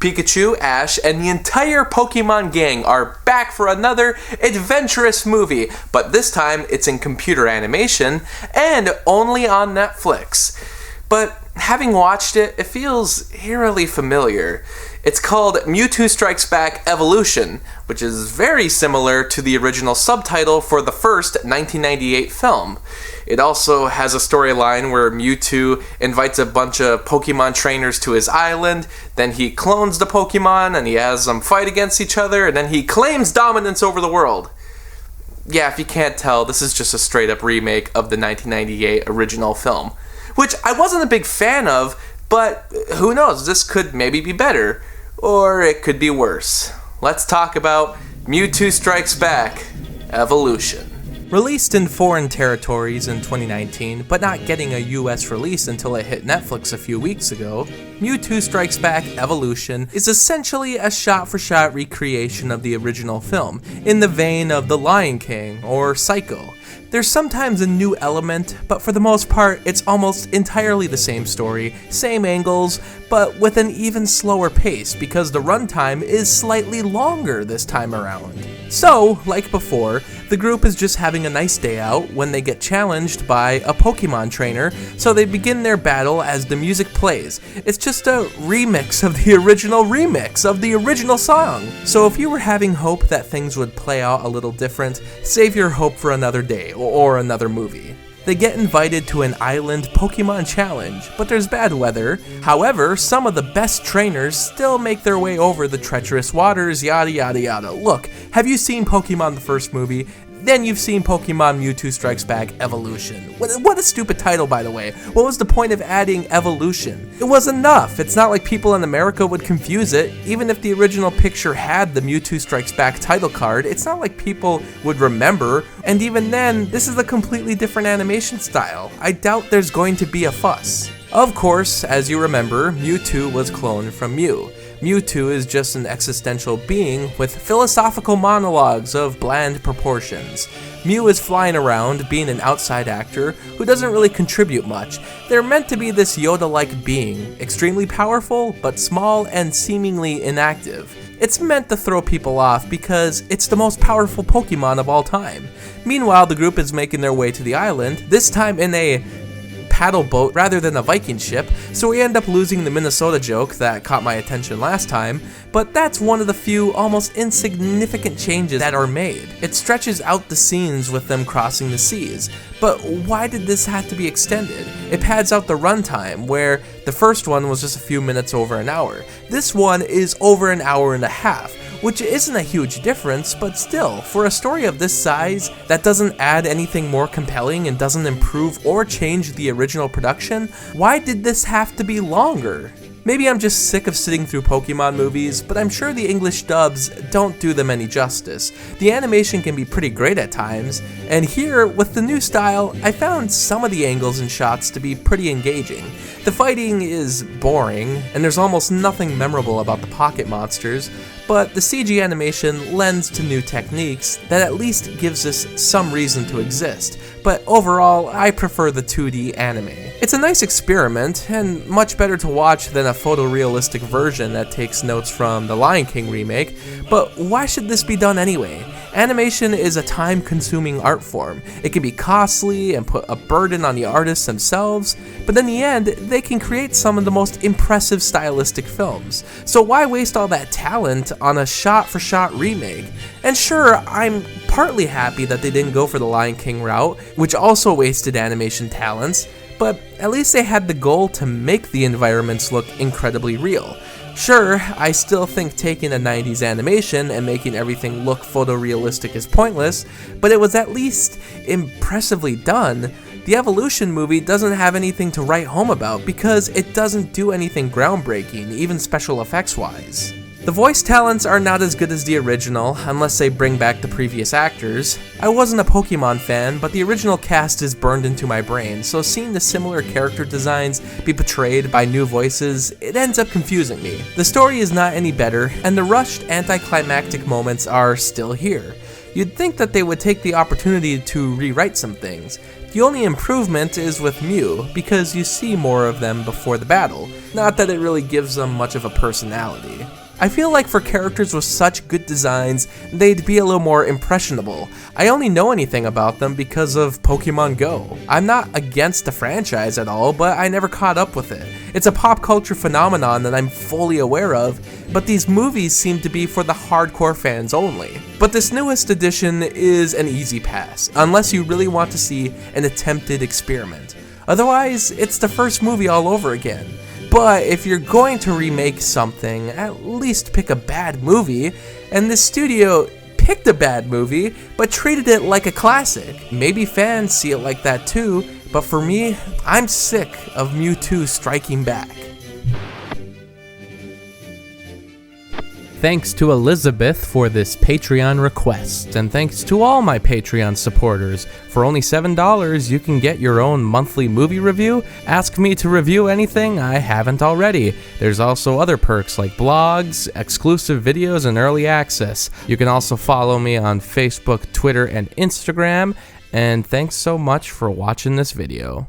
Pikachu, Ash, and the entire Pokemon gang are back for another adventurous movie, but this time it's in computer animation and only on Netflix. But having watched it, it feels eerily familiar. It's called Mewtwo Strikes Back Evolution, which is very similar to the original subtitle for the first 1998 film. It also has a storyline where Mewtwo invites a bunch of Pokemon trainers to his island, then he clones the Pokemon and he has them fight against each other, and then he claims dominance over the world. Yeah, if you can't tell, this is just a straight up remake of the 1998 original film, which I wasn't a big fan of, but who knows, this could maybe be better, or it could be worse. Let's talk about Mewtwo Strikes Back Evolution. Released in foreign territories in 2019, but not getting a US release until it hit Netflix a few weeks ago, Mewtwo Strikes Back Evolution is essentially a shot-for-shot recreation of the original film, in the vein of The Lion King or Psycho. There's sometimes a new element, but for the most part, it's almost entirely the same story, same angles, but with an even slower pace because the runtime is slightly longer this time around. So, like before, the group is just having a nice day out when they get challenged by a Pokemon trainer, so they begin their battle as the music plays. It's just a remix of the original song. So if you were having hope that things would play out a little different, save your hope for another day or another movie. They get invited to an island Pokemon challenge, but there's bad weather. However, some of the best trainers still make their way over the treacherous waters, yada yada yada. Look, have you seen Pokemon the first movie? Then you've seen Pokemon Mewtwo Strikes Back Evolution. What a stupid title, by the way. What was the point of adding evolution? It was enough. It's not like people in America would confuse it. Even if the original picture had the Mewtwo Strikes Back title card, it's not like people would remember. And even then, this is a completely different animation style. I doubt there's going to be a fuss. Of course, as you remember, Mewtwo was cloned from Mew. Mewtwo is just an existential being with philosophical monologues of bland proportions. Mew is flying around, being an outside actor who doesn't really contribute much. They're meant to be this Yoda-like being, extremely powerful, but small and seemingly inactive. It's meant to throw people off because it's the most powerful Pokemon of all time. Meanwhile, the group is making their way to the island, this time in a paddle boat rather than a Viking ship, so we end up losing the Minnesota joke that caught my attention last time, but that's one of the few almost insignificant changes that are made. It stretches out the scenes with them crossing the seas, but why did this have to be extended? It pads out the runtime, where the first one was just a few minutes over an hour. This one is over an hour and a half, which isn't a huge difference, but still, for a story of this size that doesn't add anything more compelling and doesn't improve or change the original production, why did this have to be longer? Maybe I'm just sick of sitting through Pokemon movies, but I'm sure the English dubs don't do them any justice. The animation can be pretty great at times, and here, with the new style, I found some of the angles and shots to be pretty engaging. The fighting is boring, and there's almost nothing memorable about the pocket monsters, but the CG animation lends to new techniques that at least gives us some reason to exist. But overall, I prefer the 2D anime. It's a nice experiment, and much better to watch than a photorealistic version that takes notes from the Lion King remake, but why should this be done anyway? Animation is a time-consuming art form. It can be costly and put a burden on the artists themselves, but in the end, they can create some of the most impressive stylistic films. So why waste all that talent on a shot-for-shot remake? And sure, I'm partly happy that they didn't go for the Lion King route, which also wasted animation talents, but at least they had the goal to make the environments look incredibly real. Sure, I still think taking a 90s animation and making everything look photorealistic is pointless, but it was at least impressively done. The Evolution movie doesn't have anything to write home about because it doesn't do anything groundbreaking, even special effects wise. The voice talents are not as good as the original, unless they bring back the previous actors. I wasn't a Pokemon fan, but the original cast is burned into my brain, so seeing the similar character designs be portrayed by new voices, it ends up confusing me. The story is not any better, and the rushed anticlimactic moments are still here. You'd think that they would take the opportunity to rewrite some things. The only improvement is with Mew, because you see more of them before the battle. Not that it really gives them much of a personality. I feel like for characters with such good designs, they'd be a little more impressionable. I only know anything about them because of Pokemon Go. I'm not against the franchise at all, but I never caught up with it. It's a pop culture phenomenon that I'm fully aware of, but these movies seem to be for the hardcore fans only. But this newest edition is an easy pass, unless you really want to see an attempted experiment. Otherwise, it's the first movie all over again. But if you're going to remake something, at least pick a bad movie, and this studio picked a bad movie, but treated it like a classic. Maybe fans see it like that too, but for me, I'm sick of Mewtwo striking back. Thanks to Elizabeth for this Patreon request, and thanks to all my Patreon supporters. For only $7, you can get your own monthly movie review. Ask me to review anything I haven't already. There's also other perks like blogs, exclusive videos, and early access. You can also follow me on Facebook, Twitter, and Instagram. And thanks so much for watching this video.